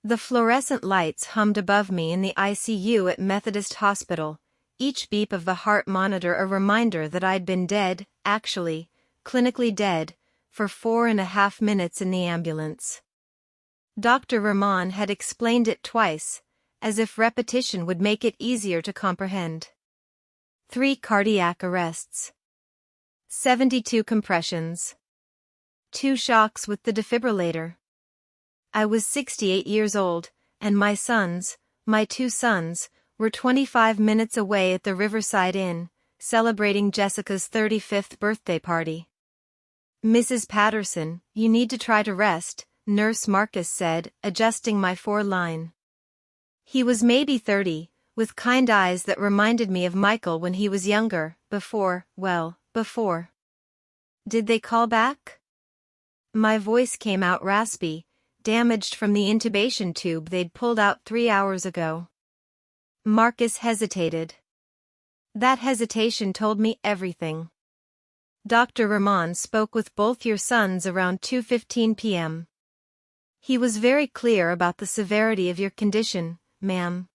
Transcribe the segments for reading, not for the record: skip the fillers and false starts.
The fluorescent lights hummed above me in the ICU at Methodist Hospital, each beep of the heart monitor a reminder that I'd been dead, actually, clinically dead, for 4.5 minutes in the ambulance. Dr. Rahman had explained it twice, as if repetition would make it easier to comprehend. 3 cardiac arrests. 72 compressions. 2 shocks with the defibrillator. I was 68 years old, and my 2 sons, were 25 minutes away at the Riverside Inn, celebrating Jessica's 35th birthday party. "Mrs. Patterson, you need to try to rest," Nurse Marcus said, adjusting my 4-line. He was maybe 30, with kind eyes that reminded me of Michael when he was younger, before. "Did they call back?" My voice came out raspy, damaged from the intubation tube they'd pulled out 3 hours ago. Marcus hesitated. That hesitation told me everything. "Dr. Rahman spoke with both your sons around 2:15 p.m. He was very clear about the severity of your condition, ma'am.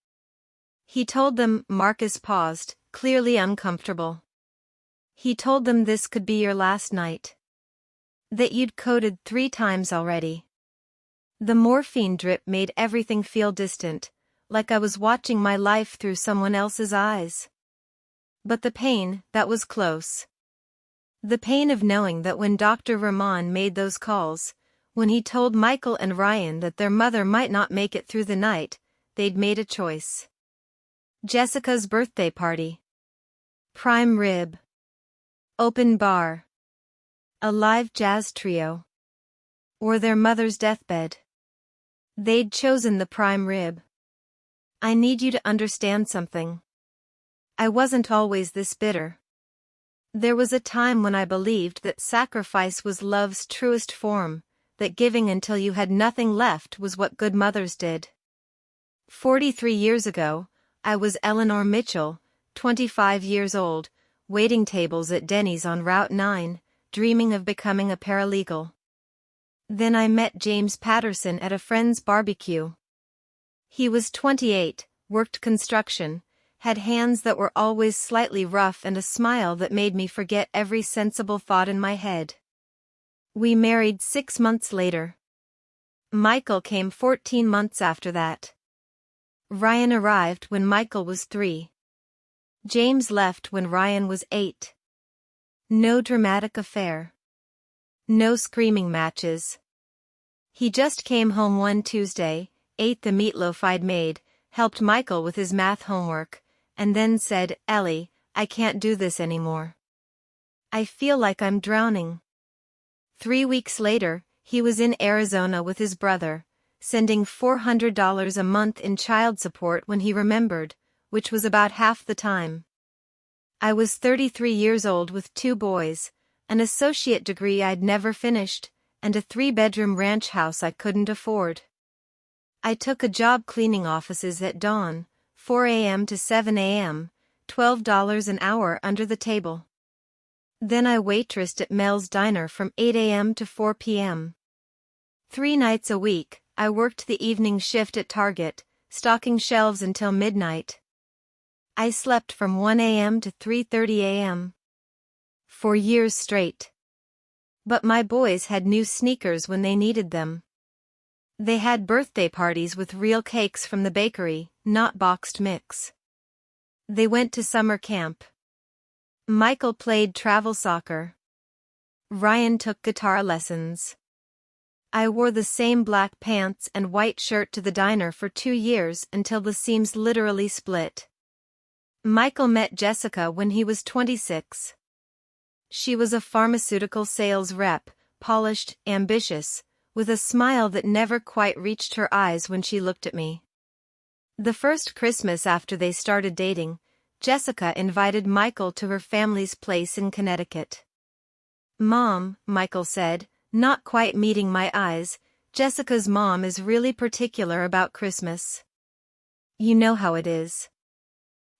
He told them," Marcus paused, clearly uncomfortable. "He told them this could be your last night. That you'd coded 3 times already." The morphine drip made everything feel distant, like I was watching my life through someone else's eyes. But the pain, that was close. The pain of knowing that when Dr. Rahman made those calls, when he told Michael and Ryan that their mother might not make it through the night, they'd made a choice. Jessica's birthday party. Prime rib. Open bar. A live jazz trio. Or their mother's deathbed. They'd chosen the prime rib. I need you to understand something. I wasn't always this bitter. There was a time when I believed that sacrifice was love's truest form, that giving until you had nothing left was what good mothers did. 43 years ago, I was Eleanor Mitchell, 25 years old, waiting tables at Denny's on Route 9, dreaming of becoming a paralegal. Then I met James Patterson at a friend's barbecue. He was 28, worked construction, had hands that were always slightly rough and a smile that made me forget every sensible thought in my head. We married 6 months later. Michael came 14 months after that. Ryan arrived when Michael was 3. James left when Ryan was 8. No dramatic affair. No screaming matches. He just came home one Tuesday, ate the meatloaf I'd made, helped Michael with his math homework, and then said, "Ellie, I can't do this anymore. I feel like I'm drowning." 3 weeks later, he was in Arizona with his brother, sending $400 a month in child support when he remembered, which was about half the time. I was 33 years old with 2 boys, an associate degree I'd never finished, and a 3-bedroom ranch house I couldn't afford. I took a job cleaning offices at dawn, 4 a.m. to 7 a.m., $12 an hour under the table. Then I waitressed at Mel's Diner from 8 a.m. to 4 p.m. 3 nights a week, I worked the evening shift at Target, stocking shelves until midnight. I slept from 1 a.m. to 3:30 a.m. For years straight. But my boys had new sneakers when they needed them. They had birthday parties with real cakes from the bakery, not boxed mix. They went to summer camp. Michael played travel soccer. Ryan took guitar lessons. I wore the same black pants and white shirt to the diner for 2 years until the seams literally split. Michael met Jessica when he was 26. She was a pharmaceutical sales rep, polished, ambitious, with a smile that never quite reached her eyes when she looked at me. The first Christmas after they started dating, Jessica invited Michael to her family's place in Connecticut. "Mom," Michael said, not quite meeting my eyes, "Jessica's mom is really particular about Christmas. You know how it is.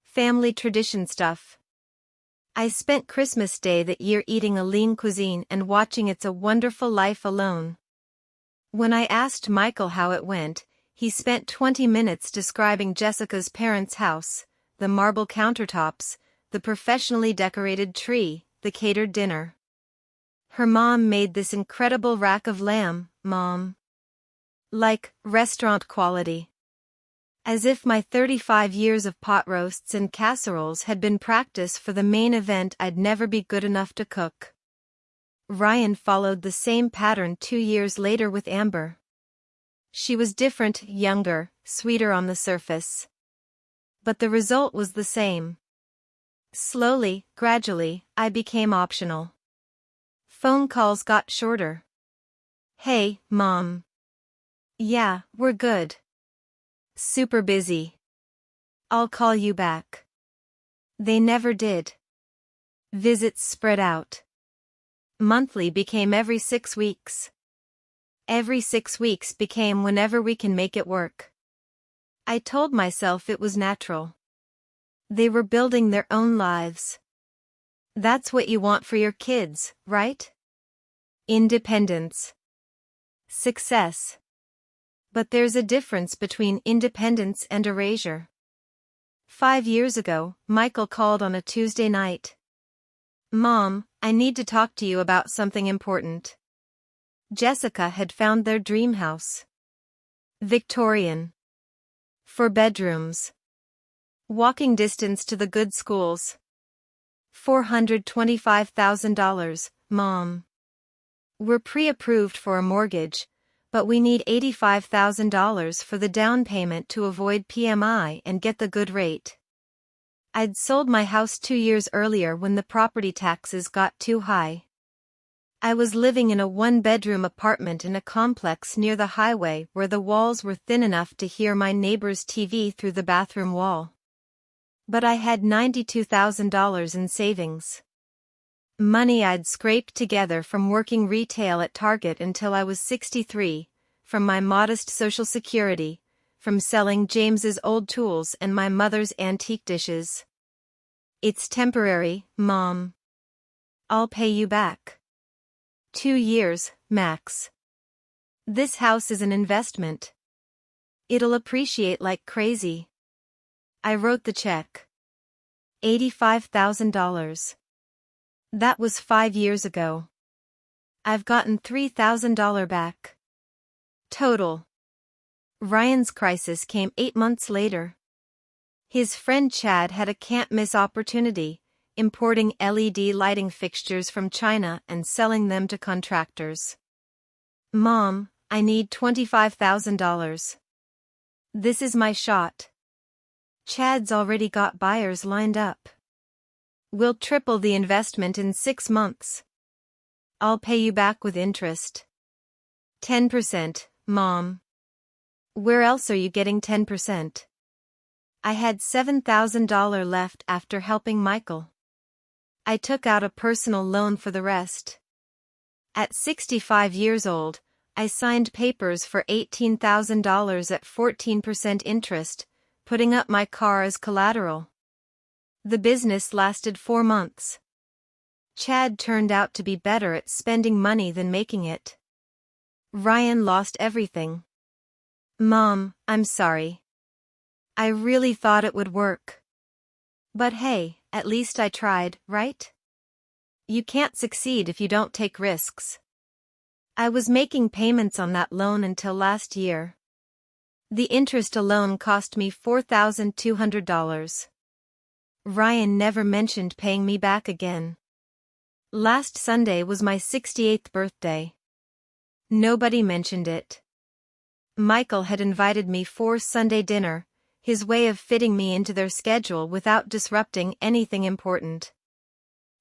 Family tradition stuff." I spent Christmas Day that year eating a lean cuisine and watching It's a Wonderful Life alone. When I asked Michael how it went, He spent 20 minutes describing Jessica's parents' house, the marble countertops, the professionally decorated tree, the catered dinner. Her mom made this incredible rack of lamb, Mom. Like, restaurant quality. As if my 35 years of pot roasts and casseroles had been practice for the main event I'd never be good enough to cook. Ryan followed the same pattern 2 years later with Amber. She was different, younger, sweeter on the surface. But the result was the same. Slowly, gradually, I became optional. Phone calls got shorter. Hey, Mom. Yeah, we're good. Super busy. I'll call you back. They never did. Visits spread out. Monthly became every 6 weeks. Every 6 weeks became whenever we can make it work. I told myself it was natural. They were building their own lives. That's what you want for your kids, right? Independence. Success. But there's a difference between independence and erasure. 5 years ago, Michael called on a Tuesday night. Mom, I need to talk to you about something important. Jessica had found their dream house. Victorian. 4 bedrooms. Walking distance to the good schools. $425,000, Mom. We're pre-approved for a mortgage, but we need $85,000 for the down payment to avoid PMI and get the good rate. I'd sold my house 2 years earlier when the property taxes got too high. I was living in a 1-bedroom apartment in a complex near the highway where the walls were thin enough to hear my neighbor's TV through the bathroom wall. But I had $92,000 in savings. Money I'd scraped together from working retail at Target until I was 63, from my modest Social Security, from selling James's old tools and my mother's antique dishes. It's temporary, Mom. I'll pay you back. 2 years, max. This house is an investment. It'll appreciate like crazy. I wrote the check. $85,000. That was 5 years ago. I've gotten $3,000 back. Total. Ryan's crisis came 8 months later. His friend Chad had a can't-miss opportunity, importing LED lighting fixtures from China and selling them to contractors. Mom, I need $25,000. This is my shot. Chad's already got buyers lined up. We'll triple the investment in 6 months. I'll pay you back with interest. 10%, Mom. Where else are you getting 10%? I had $7,000 left after helping Michael. I took out a personal loan for the rest. At 65 years old, I signed papers for $18,000 at 14% interest, putting up my car as collateral. The business lasted 4 months. Chad turned out to be better at spending money than making it. Ryan lost everything. Mom, I'm sorry. I really thought it would work. But hey, at least I tried, right? You can't succeed if you don't take risks. I was making payments on that loan until last year. The interest alone cost me $4,200. Ryan never mentioned paying me back again. Last Sunday was my 68th birthday. Nobody mentioned it. Michael had invited me for Sunday dinner, his way of fitting me into their schedule without disrupting anything important.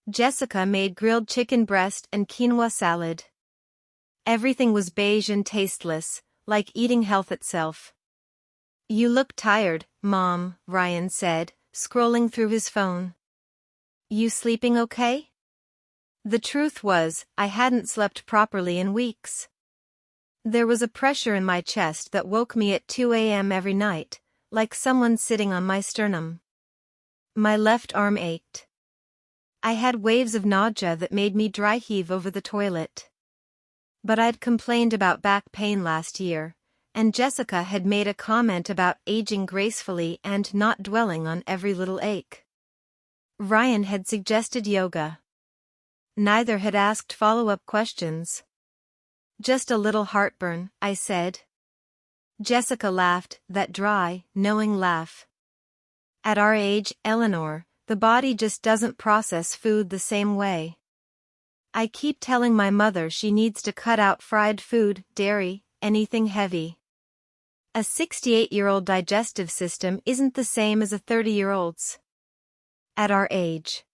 Jessica made grilled chicken breast and quinoa salad. Everything was beige and tasteless, like eating health itself. You look tired, Mom, Ryan said, scrolling through his phone. You sleeping okay? The truth was, I hadn't slept properly in weeks. There was a pressure in my chest that woke me at 2 a.m. every night, like someone sitting on my sternum. My left arm ached. I had waves of nausea that made me dry heave over the toilet. But I'd complained about back pain last year, and Jessica had made a comment about aging gracefully and not dwelling on every little ache. Ryan had suggested yoga. Neither had asked follow-up questions. Just a little heartburn, I said. Jessica laughed, that dry, knowing laugh. At our age, Eleanor, the body just doesn't process food the same way. I keep telling my mother she needs to cut out fried food, dairy, anything heavy. A 68-year-old digestive system isn't the same as a 30-year-old's. At our age.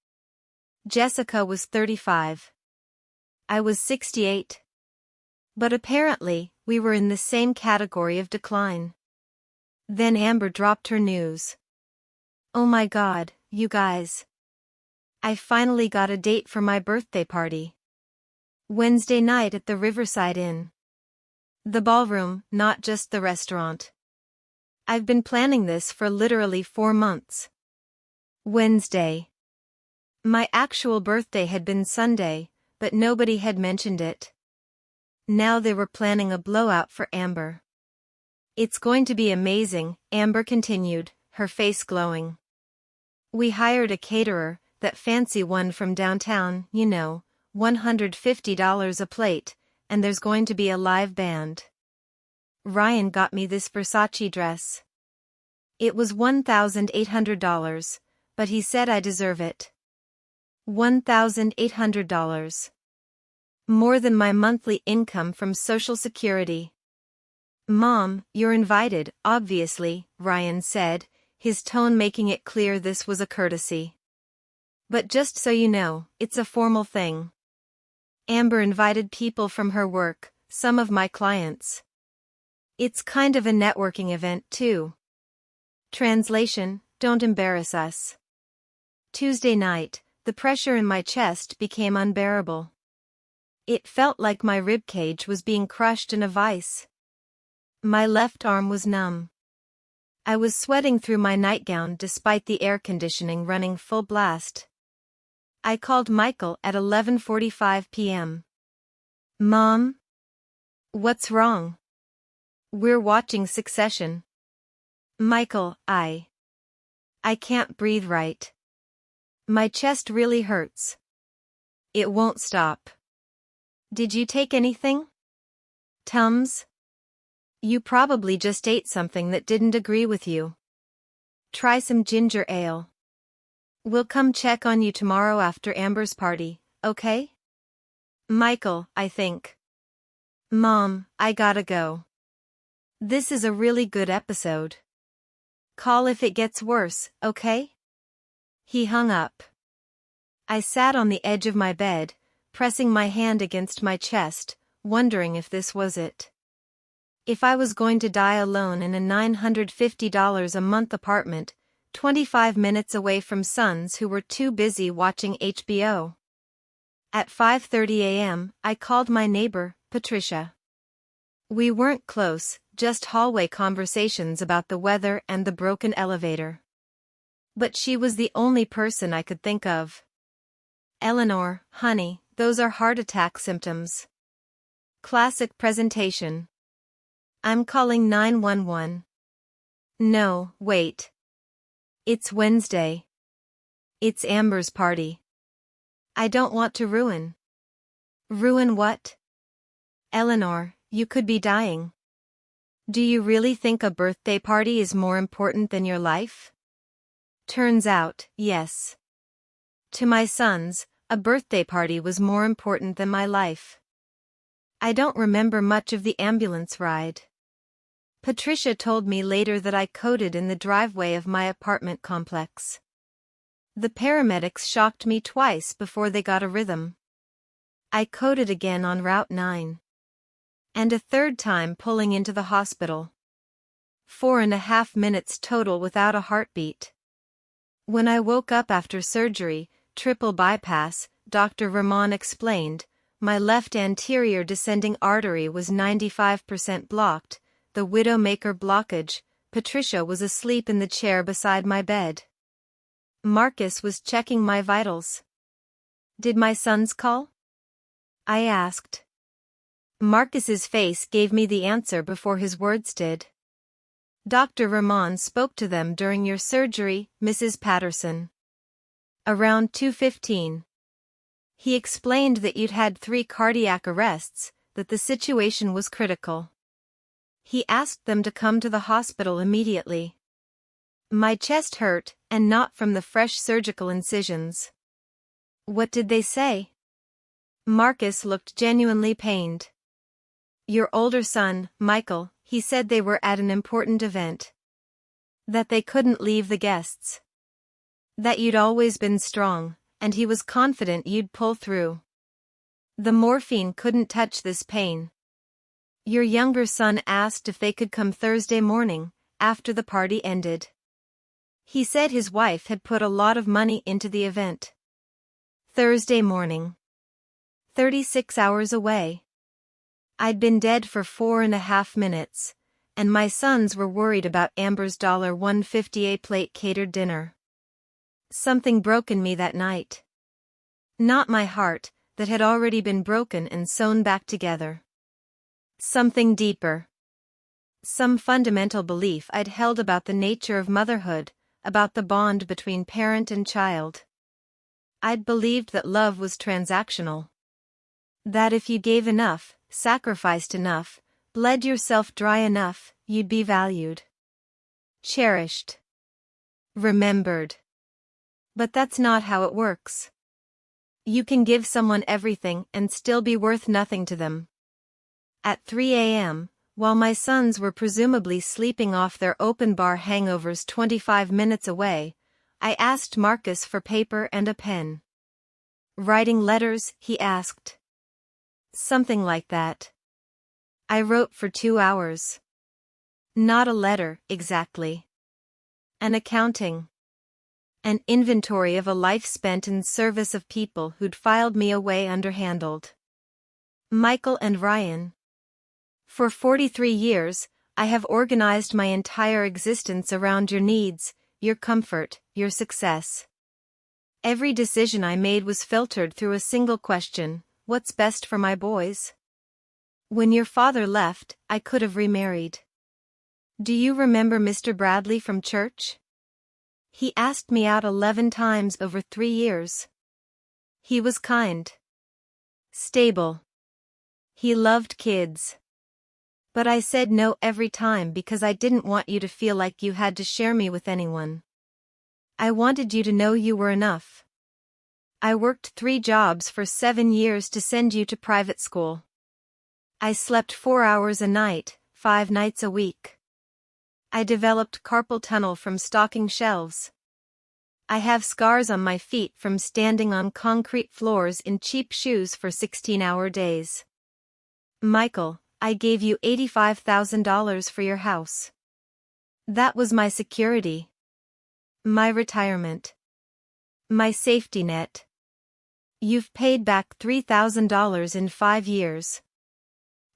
Jessica was 35. I was 68. But apparently, we were in the same category of decline. Then Amber dropped her news. Oh my God, you guys. I finally got a date for my birthday party. Wednesday night at the Riverside Inn. The ballroom, not just the restaurant. I've been planning this for literally 4 months. Wednesday. My actual birthday had been Sunday, but nobody had mentioned it. Now they were planning a blowout for Amber. It's going to be amazing, Amber continued, her face glowing. We hired a caterer, that fancy one from downtown, you know, $150 a plate, and there's going to be a live band. Ryan got me this Versace dress. It was $1,800, but he said I deserve it. $1,800. More than my monthly income from Social Security. Mom, you're invited, obviously, Ryan said, his tone making it clear this was a courtesy. But just so you know, it's a formal thing. Amber invited people from her work, some of my clients. It's kind of a networking event, too. Translation, don't embarrass us. Tuesday night, the pressure in my chest became unbearable. It felt like my ribcage was being crushed in a vice. My left arm was numb. I was sweating through my nightgown despite the air conditioning running full blast. I called Michael at 11:45 p.m. Mom? What's wrong? We're watching Succession. Michael, I can't breathe right. My chest really hurts. It won't stop. Did you take anything? Tums? You probably just ate something that didn't agree with you. Try some ginger ale. We'll come check on you tomorrow after Amber's party, okay? Michael, I think. Mom, I gotta go. This is a really good episode. Call if it gets worse, okay? He hung up. I sat on the edge of my bed, pressing my hand against my chest, wondering if this was it. If I was going to die alone in a $950 a month apartment, 25 minutes away from sons who were too busy watching HBO. At 5:30 a.m., I called my neighbor, Patricia. We weren't close, just hallway conversations about the weather and the broken elevator. But she was the only person I could think of. Eleanor, honey, those are heart attack symptoms. Classic presentation. I'm calling 911. No, wait. It's Wednesday. It's Amber's party. I don't want to ruin. Ruin what? Eleanor, you could be dying. Do you really think a birthday party is more important than your life? Turns out, yes. To my sons, a birthday party was more important than my life. I don't remember much of the ambulance ride. Patricia told me later that I coded in the driveway of my apartment complex. The paramedics shocked me twice before they got a rhythm. I coded again on Route 9. And a third time pulling into the hospital. 4.5 minutes total without a heartbeat. When I woke up after surgery, triple bypass, Dr. Ramon explained, my left anterior descending artery was 95% blocked, the widowmaker blockage. Patricia was asleep in the chair beside my bed. Marcus was checking my vitals. Did my sons call? I asked. Marcus's face gave me the answer before his words did. Dr. Ramon spoke to them during your surgery, Mrs. Patterson. Around 2:15. He explained that you'd had 3 cardiac arrests, that the situation was critical. He asked them to come to the hospital immediately. My chest hurt, and not from the fresh surgical incisions. What did they say? Marcus looked genuinely pained. Your older son, Michael, he said they were at an important event. That they couldn't leave the guests. That you'd always been strong, and he was confident you'd pull through. The morphine couldn't touch this pain. Your younger son asked if they could come Thursday morning, after the party ended. He said his wife had put a lot of money into the event. Thursday morning. 36 hours away. I'd been dead for 4.5 minutes, and my sons were worried about Amber's $1.50 a plate catered dinner. Something broke in me that night. Not my heart, that had already been broken and sewn back together. Something deeper. Some fundamental belief I'd held about the nature of motherhood, about the bond between parent and child. I'd believed that love was transactional. That if you gave enough, sacrificed enough, bled yourself dry enough, you'd be valued. Cherished. Remembered. But that's not how it works. You can give someone everything and still be worth nothing to them. At 3 a.m., while my sons were presumably sleeping off their open bar hangovers 25 minutes away, I asked Marcus for paper and a pen. Writing letters, he asked. Something like that. I wrote for 2 hours. Not a letter, exactly. An accounting. An inventory of a life spent in service of people who'd filed me away underhandled. Michael and Ryan. For 43 years, I have organized my entire existence around your needs, your comfort, your success. Every decision I made was filtered through a single question: what's best for my boys? When your father left, I could have remarried. Do you remember Mr. Bradley from church? He asked me out 11 times over 3 years. He was kind. Stable. He loved kids. But I said no every time because I didn't want you to feel like you had to share me with anyone. I wanted you to know you were enough. I worked 3 jobs for 7 years to send you to private school. I slept 4 hours a night, 5 nights a week. I developed carpal tunnel from stocking shelves. I have scars on my feet from standing on concrete floors in cheap shoes for 16-hour days. Michael, I gave you $85,000 for your house. That was my security. My retirement. My safety net. You've paid back $3,000 in 5 years.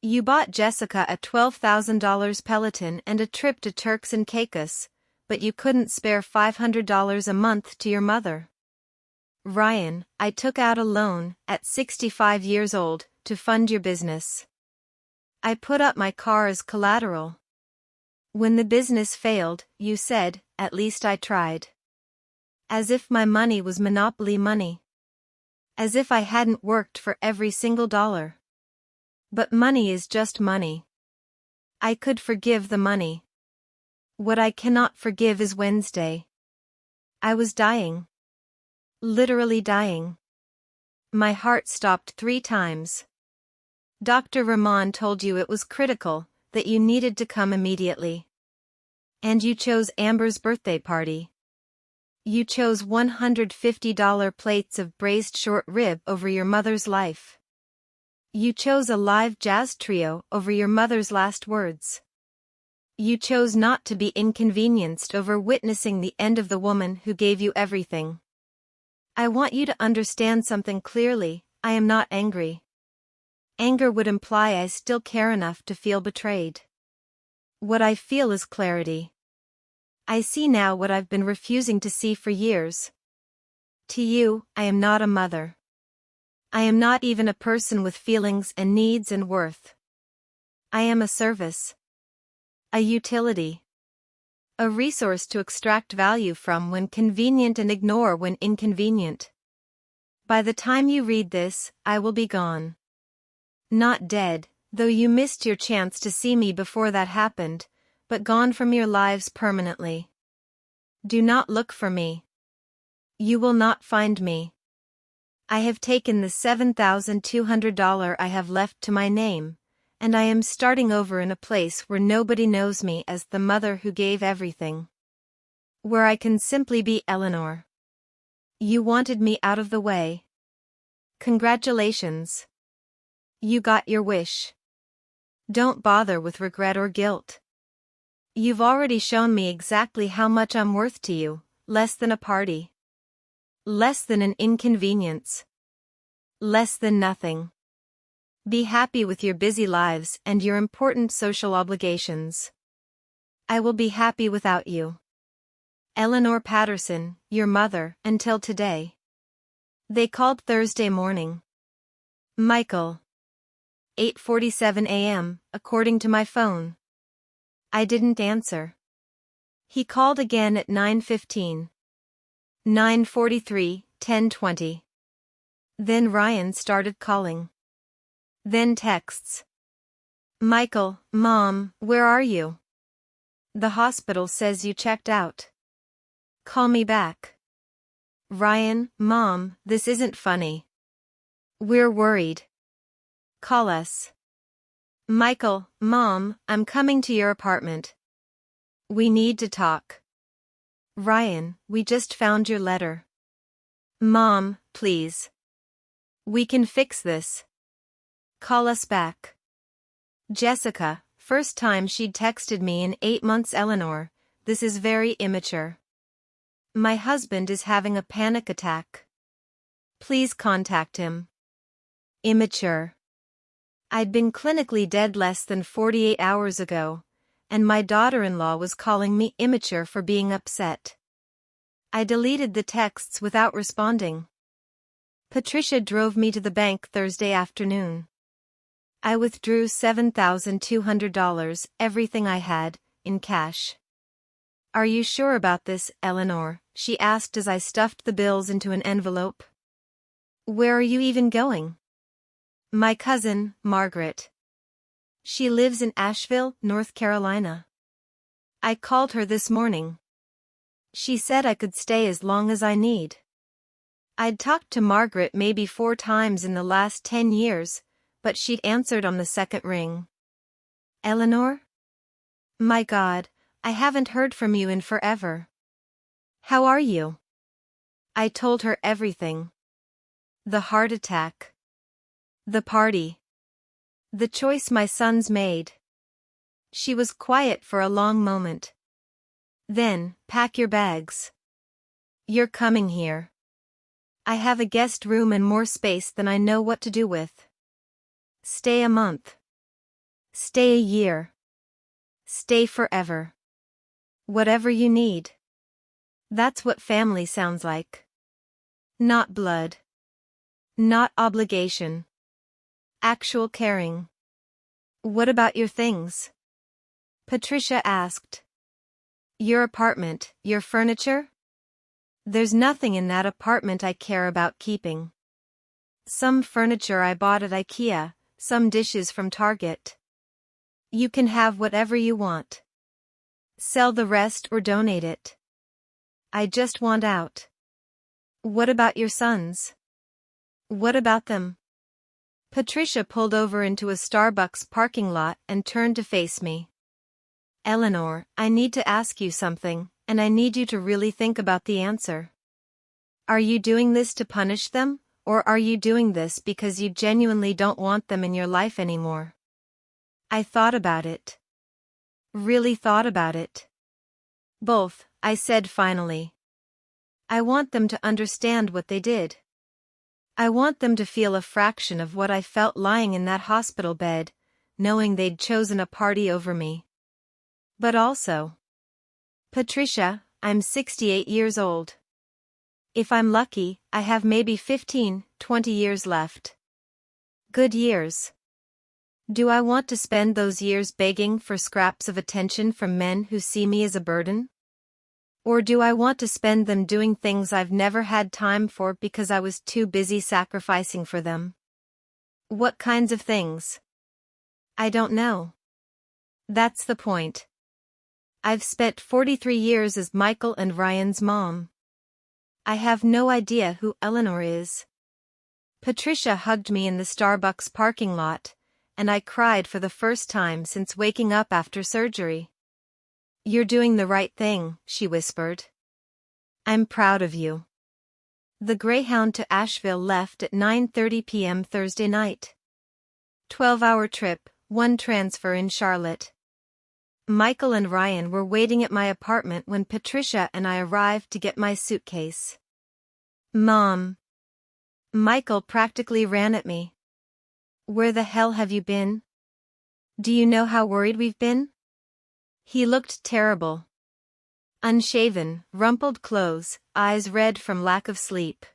You bought Jessica a $12,000 Peloton and a trip to Turks and Caicos, but you couldn't spare $500 a month to your mother. Ryan, I took out a loan, at 65 years old, to fund your business. I put up my car as collateral. When the business failed, you said, at least I tried. As if my money was monopoly money. As if I hadn't worked for every single dollar. But money is just money. I could forgive the money. What I cannot forgive is Wednesday. I was dying. Literally dying. My heart stopped 3 times. Dr. Ramon told you it was critical, that you needed to come immediately. And you chose Amber's birthday party. You chose $150 plates of braised short rib over your mother's life. You chose a live jazz trio over your mother's last words. You chose not to be inconvenienced over witnessing the end of the woman who gave you everything. I want you to understand something clearly. I am not angry. Anger would imply I still care enough to feel betrayed. What I feel is clarity. I see now what I've been refusing to see for years. To you, I am not a mother. I am not even a person with feelings and needs and worth. I am a service. A utility. A resource to extract value from when convenient and ignore when inconvenient. By the time you read this, I will be gone. Not dead, though you missed your chance to see me before that happened, but gone from your lives permanently. Do not look for me. You will not find me. I have taken the $7,200 I have left to my name, and I am starting over in a place where nobody knows me as the mother who gave everything. Where I can simply be Eleanor. You wanted me out of the way. Congratulations. You got your wish. Don't bother with regret or guilt. You've already shown me exactly how much I'm worth to you, less than a party. Less than an inconvenience. Less than nothing. Be happy with your busy lives and your important social obligations. I will be happy without you. Eleanor Patterson, your mother, until today. They called Thursday morning. Michael. 8:47 a.m., according to my phone. I didn't answer. He called again at 9:15. 9:43, 10:20. Then Ryan started calling. Then texts. Michael, Mom, where are you? The hospital says you checked out. Call me back. Ryan, Mom, this isn't funny. We're worried. Call us. Michael, Mom, I'm coming to your apartment. We need to talk. Ryan, we just found your letter. Mom, please. We can fix this. Call us back. Jessica, first time she'd texted me in 8 months. Eleanor, this is very immature. My husband is having a panic attack. Please contact him. Immature. I'd been clinically dead less than 48 hours ago, and my daughter-in-law was calling me immature for being upset. I deleted the texts without responding. Patricia drove me to the bank Thursday afternoon. I withdrew $7,200, everything I had, in cash. Are you sure about this, Eleanor? She asked as I stuffed the bills into an envelope. Where are you even going? My cousin, Margaret. She lives in Asheville, North Carolina. I called her this morning. She said I could stay as long as I need. I'd talked to Margaret maybe 4 times in the last 10 years, but she'd answered on the second ring. Eleanor? My God, I haven't heard from you in forever. How are you? I told her everything. The heart attack. The party. The choice my sons made. She was quiet for a long moment. Then, pack your bags. You're coming here. I have a guest room and more space than I know what to do with. Stay a month. Stay a year. Stay forever. Whatever you need. That's what family sounds like. Not blood. Not obligation. Actual caring. What about your things? Patricia asked. Your apartment, your furniture? There's nothing in that apartment I care about keeping. Some furniture I bought at IKEA, some dishes from Target. You can have whatever you want. Sell the rest or donate it. I just want out. What about your sons? What about them? Patricia pulled over into a Starbucks parking lot and turned to face me. Eleanor, I need to ask you something, and I need you to really think about the answer. Are you doing this to punish them, or are you doing this because you genuinely don't want them in your life anymore? I thought about it. Really thought about it. Both, I said finally. I want them to understand what they did. I want them to feel a fraction of what I felt lying in that hospital bed, knowing they'd chosen a party over me. But also, Patricia, I'm 68 years old. If I'm lucky, I have maybe 15, 20 years left. Good years. Do I want to spend those years begging for scraps of attention from men who see me as a burden? Or do I want to spend them doing things I've never had time for because I was too busy sacrificing for them? What kinds of things? I don't know. That's the point. I've spent 43 years as Michael and Ryan's mom. I have no idea who Eleanor is. Patricia hugged me in the Starbucks parking lot, and I cried for the first time since waking up after surgery. You're doing the right thing, she whispered. I'm proud of you. The Greyhound to Asheville left at 9:30 p.m. Thursday night. 12-hour trip, one transfer in Charlotte. Michael and Ryan were waiting at my apartment when Patricia and I arrived to get my suitcase. Mom. Michael practically ran at me. Where the hell have you been? Do you know how worried we've been? He looked terrible. Unshaven, rumpled clothes, eyes red from lack of sleep.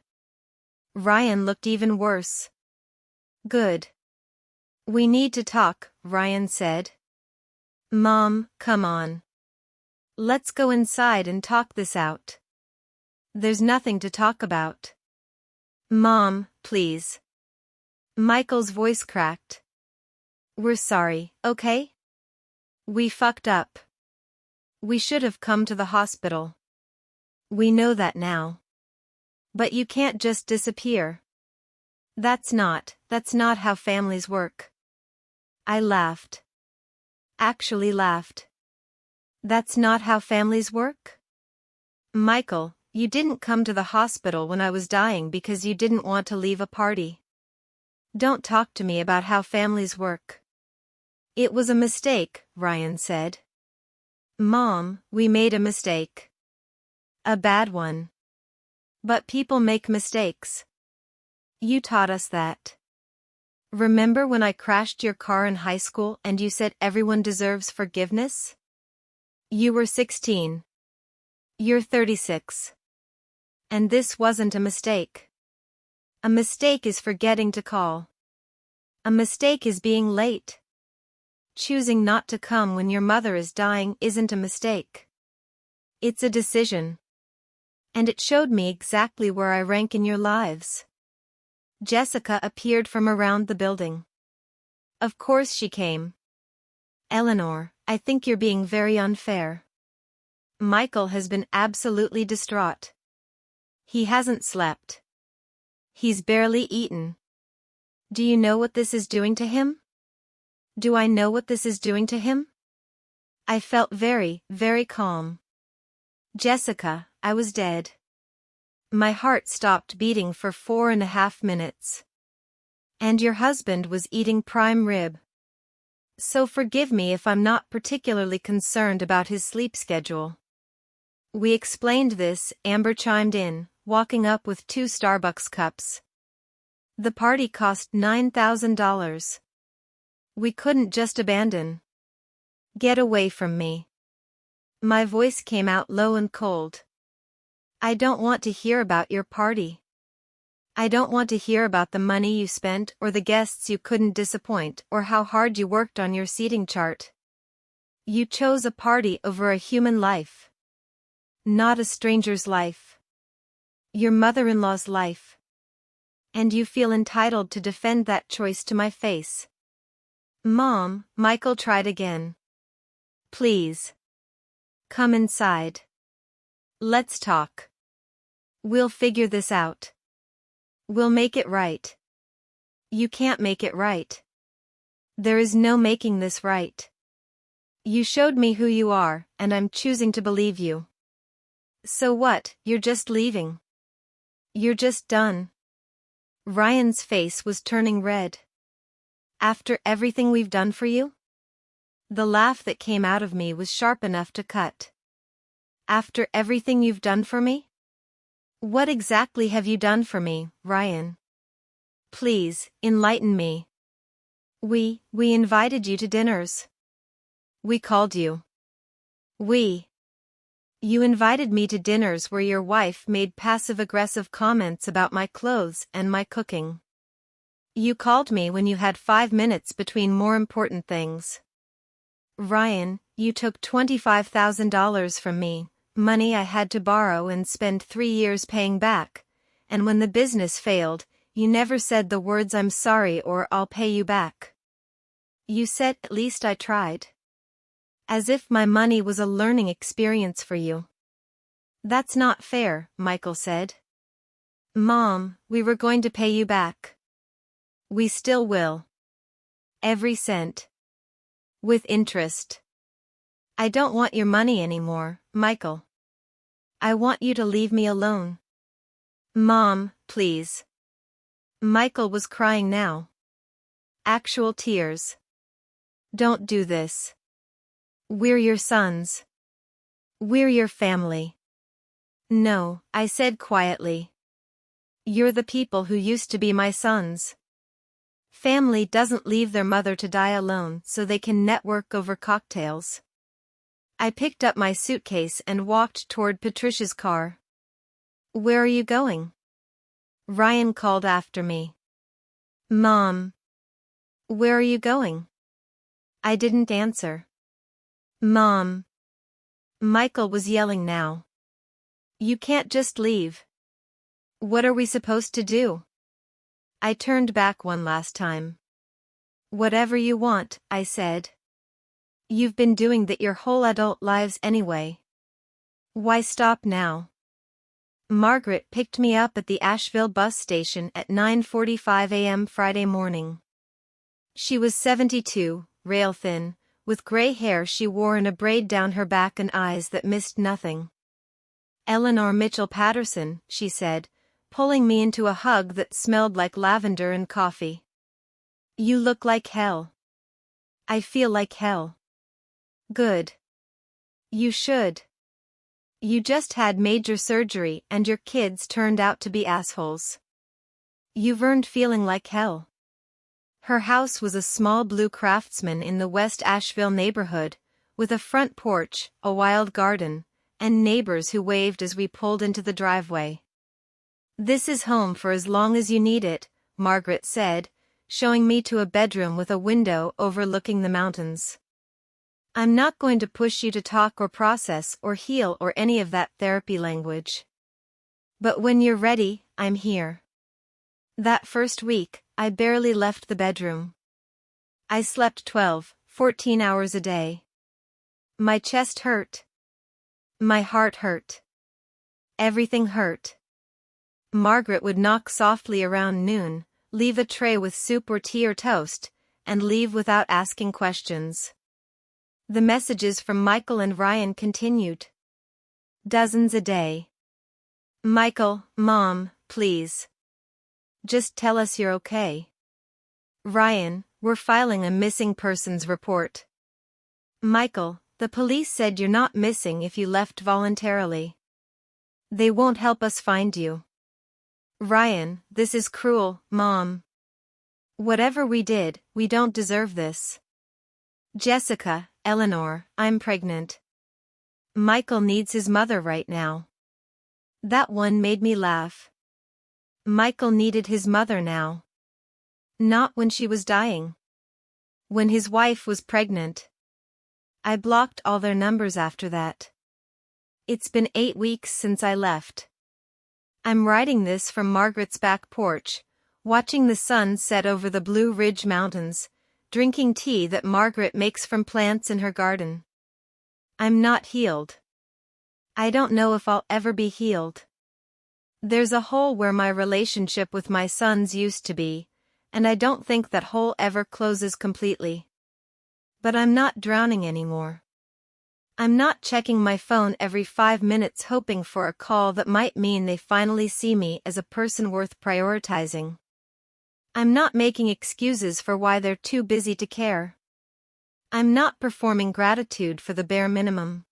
Ryan looked even worse. Good. We need to talk, Ryan said. Mom, come on. Let's go inside and talk this out. There's nothing to talk about. Mom, please. Michael's voice cracked. We're sorry, okay? We fucked up. We should have come to the hospital. We know that now. But you can't just disappear. That's not how families work. I laughed. Actually laughed. That's not how families work? Michael, you didn't come to the hospital when I was dying because you didn't want to leave a party. Don't talk to me about how families work. It was a mistake, Ryan said. Mom, we made a mistake. A bad one. But people make mistakes. You taught us that. Remember when I crashed your car in high school and you said everyone deserves forgiveness? You were 16. You're 36. And this wasn't a mistake. A mistake is forgetting to call. A mistake is being late. Choosing not to come when your mother is dying isn't a mistake. It's a decision. And it showed me exactly where I rank in your lives. Jessica appeared from around the building. Of course she came. Eleanor, I think you're being very unfair. Michael has been absolutely distraught. He hasn't slept. He's barely eaten. Do you know what this is doing to him? Do I know what this is doing to him? I felt very, very calm. Jessica, I was dead. My heart stopped beating for 4.5 minutes. And your husband was eating prime rib. So forgive me if I'm not particularly concerned about his sleep schedule. We explained this, Amber chimed in, walking up with 2 Starbucks cups. The party cost $9,000. We couldn't just abandon. Get away from me. My voice came out low and cold. I don't want to hear about your party. I don't want to hear about the money you spent or the guests you couldn't disappoint or how hard you worked on your seating chart. You chose a party over a human life. Not a stranger's life. Your mother-in-law's life. And you feel entitled to defend that choice to my face. Mom, Michael tried again. Please. Come inside. Let's talk. We'll figure this out. We'll make it right. You can't make it right. There is no making this right. You showed me who you are, and I'm choosing to believe you. So what, you're just leaving? You're just done? Ryan's face was turning red. After everything we've done for you? The laugh that came out of me was sharp enough to cut. After everything you've done for me? What exactly have you done for me, Ryan? Please, enlighten me. We invited you to dinners. We called you. You invited me to dinners where your wife made passive-aggressive comments about my clothes and my cooking. You called me when you had 5 minutes between more important things. Ryan, you took $25,000 from me, money I had to borrow and spend 3 years paying back, and when the business failed, you never said the words "I'm sorry" or "I'll pay you back." You said, "At least I tried." As if my money was a learning experience for you. That's not fair, Michael said. Mom, we were going to pay you back. We still will. Every cent. With interest. I don't want your money anymore, Michael. I want you to leave me alone. Mom, please. Michael was crying now. Actual tears. Don't do this. We're your sons. We're your family. No, I said quietly. You're the people who used to be my sons. Family doesn't leave their mother to die alone so they can network over cocktails. I picked up my suitcase and walked toward Patricia's car. Where are you going? Ryan called after me. Mom. Where are you going? I didn't answer. Mom. Michael was yelling now. You can't just leave. What are we supposed to do? I turned back one last time. Whatever you want, I said. You've been doing that your whole adult lives anyway. Why stop now? Margaret picked me up at the Asheville bus station at 9:45 a.m. Friday morning. She was 72, rail-thin, with gray hair she wore in a braid down her back and eyes that missed nothing. Eleanor Patterson, she said, pulling me into a hug that smelled like lavender and coffee. You look like hell. I feel like hell. Good. You should. You just had major surgery and your kids turned out to be assholes. You've earned feeling like hell. Her house was a small blue Craftsman in the West Asheville neighborhood, with a front porch, a wild garden, and neighbors who waved as we pulled into the driveway. This is home for as long as you need it, Margaret said, showing me to a bedroom with a window overlooking the mountains. I'm not going to push you to talk or process or heal or any of that therapy language. But when you're ready, I'm here. That first week, I barely left the bedroom. I slept 12, 14 hours a day. My chest hurt. My heart hurt. Everything hurt. Margaret would knock softly around noon, leave a tray with soup or tea or toast, and leave without asking questions. The messages from Michael and Ryan continued. Dozens a day. Michael, Mom, please. Just tell us you're okay. Ryan, we're filing a missing persons report. Michael, the police said you're not missing if you left voluntarily. They won't help us find you. Ryan, this is cruel, Mom. Whatever we did, we don't deserve this. Jessica, Eleanor, I'm pregnant. Michael needs his mother right now. That one made me laugh. Michael needed his mother now. Not when she was dying. When his wife was pregnant. I blocked all their numbers after that. It's been 8 weeks since I left. I'm writing this from Margaret's back porch, watching the sun set over the Blue Ridge Mountains, drinking tea that Margaret makes from plants in her garden. I'm not healed. I don't know if I'll ever be healed. There's a hole where my relationship with my sons used to be, and I don't think that hole ever closes completely. But I'm not drowning anymore. I'm not checking my phone every 5 minutes hoping for a call that might mean they finally see me as a person worth prioritizing. I'm not making excuses for why they're too busy to care. I'm not performing gratitude for the bare minimum.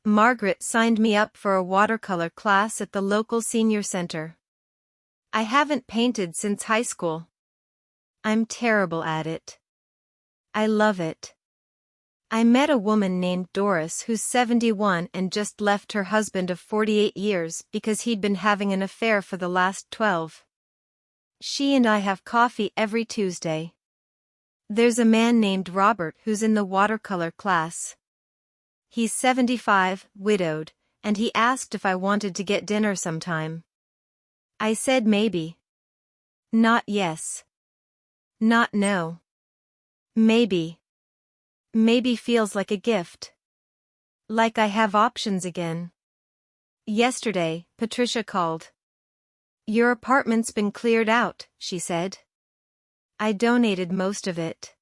Margaret signed me up for a watercolor class at the local senior center. I haven't painted since high school. I'm terrible at it. I love it. I met a woman named Doris who's 71 and just left her husband of 48 years because he'd been having an affair for the last 12. She and I have coffee every Tuesday. There's a man named Robert who's in the watercolor class. He's 75, widowed, and he asked if I wanted to get dinner sometime. I said maybe. Not yes. Not no. Maybe. Maybe feels like a gift. Like I have options again. Yesterday, Patricia called. Your apartment's been cleared out, she said. I donated most of it.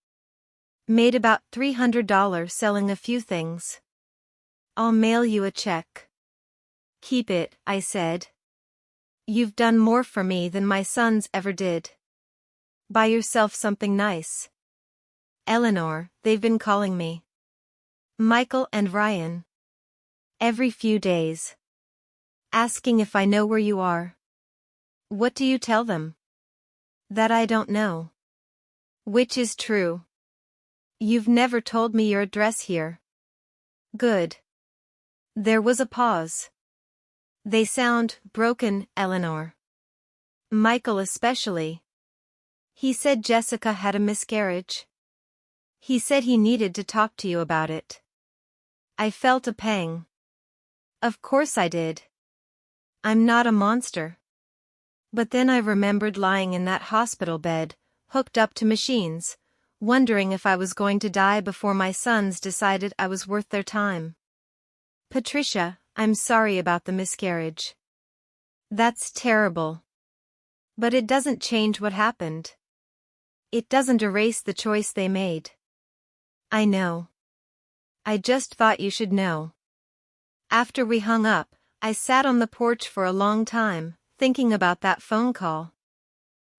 Made about $300 selling a few things. I'll mail you a check. Keep it, I said. You've done more for me than my sons ever did. Buy yourself something nice. Eleanor, they've been calling me. Michael and Ryan. Every few days. Asking if I know where you are. What do you tell them? That I don't know. Which is true. You've never told me your address here. Good. There was a pause. They sound broken, Eleanor. Michael especially. He said Jessica had a miscarriage. He said he needed to talk to you about it. I felt a pang. Of course I did. I'm not a monster. But then I remembered lying in that hospital bed, hooked up to machines, wondering if I was going to die before my sons decided I was worth their time. Patricia, I'm sorry about the miscarriage. That's terrible. But it doesn't change what happened. It doesn't erase the choice they made. I know. I just thought you should know. After we hung up, I sat on the porch for a long time, thinking about that phone call.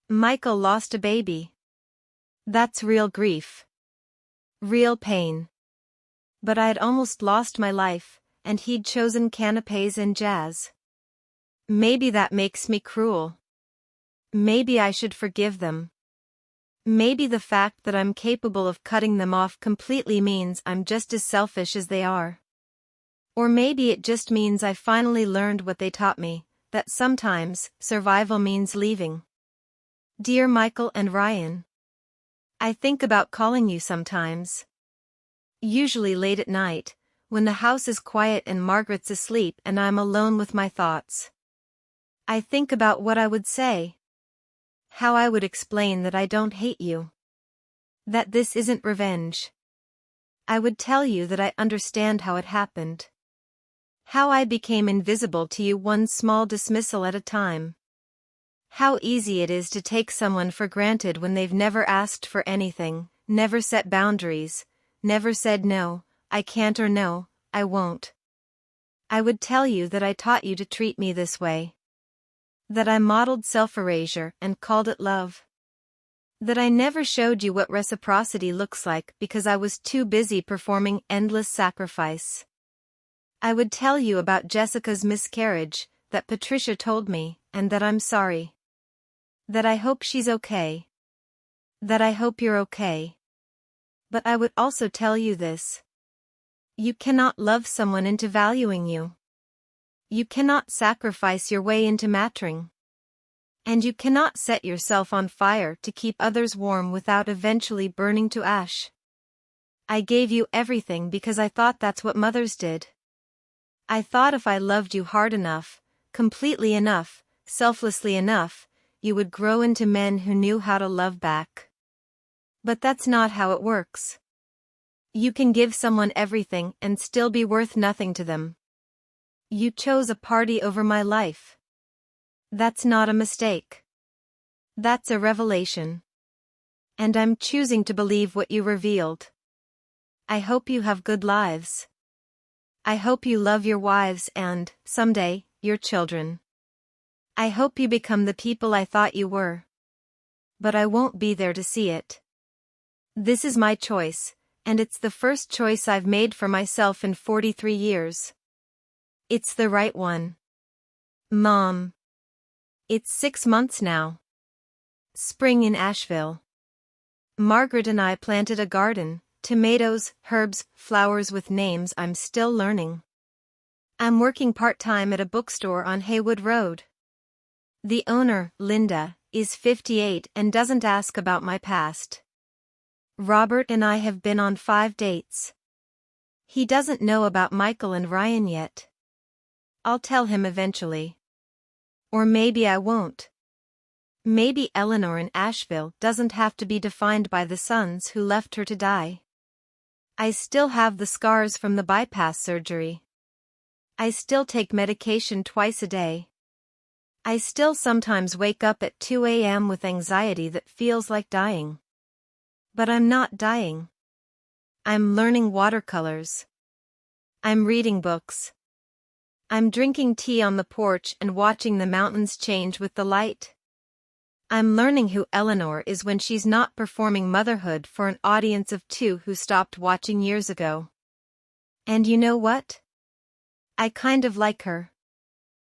Michael lost a baby. That's real grief. Real pain. But I'd almost lost my life, and he'd chosen canapes and jazz. Maybe that makes me cruel. Maybe I should forgive them. Maybe the fact that I'm capable of cutting them off completely means I'm just as selfish as they are. Or maybe it just means I finally learned what they taught me, that sometimes survival means leaving. Dear Michael and Ryan. I think about calling you sometimes. Usually late at night, when the house is quiet and Margaret's asleep and I'm alone with my thoughts. I think about what I would say. How I would explain that I don't hate you. That this isn't revenge. I would tell you that I understand how it happened. How I became invisible to you one small dismissal at a time. How easy it is to take someone for granted when they've never asked for anything, never set boundaries, never said no, I can't or no, I won't. I would tell you that I taught you to treat me this way. That I modeled self-erasure and called it love. That I never showed you what reciprocity looks like because I was too busy performing endless sacrifice. I would tell you about Jessica's miscarriage, that Patricia told me, and that I'm sorry. That I hope she's okay. That I hope you're okay. But I would also tell you this. You cannot love someone into valuing you. You cannot sacrifice your way into mattering. And you cannot set yourself on fire to keep others warm without eventually burning to ash. I gave you everything because I thought that's what mothers did. I thought if I loved you hard enough, completely enough, selflessly enough, you would grow into men who knew how to love back. But that's not how it works. You can give someone everything and still be worth nothing to them. You chose a party over my life. That's not a mistake. That's a revelation. And I'm choosing to believe what you revealed. I hope you have good lives. I hope you love your wives and, someday, your children. I hope you become the people I thought you were. But I won't be there to see it. This is my choice, and it's the first choice I've made for myself in 43 years. It's the right one. Mom. It's 6 months now. Spring in Asheville. Margaret and I planted a garden, tomatoes, herbs, flowers with names I'm still learning. I'm working part-time at a bookstore on Haywood Road. The owner, Linda, is 58 and doesn't ask about my past. Robert and I have been on 5 dates. He doesn't know about Michael and Ryan yet. I'll tell him eventually. Or maybe I won't. Maybe Eleanor in Asheville doesn't have to be defined by the sons who left her to die. I still have the scars from the bypass surgery. I still take medication twice a day. I still sometimes wake up at 2 a.m. with anxiety that feels like dying. But I'm not dying. I'm learning watercolors. I'm reading books. I'm drinking tea on the porch and watching the mountains change with the light. I'm learning who Eleanor is when she's not performing motherhood for an audience of 2 who stopped watching years ago. And you know what? I kind of like her.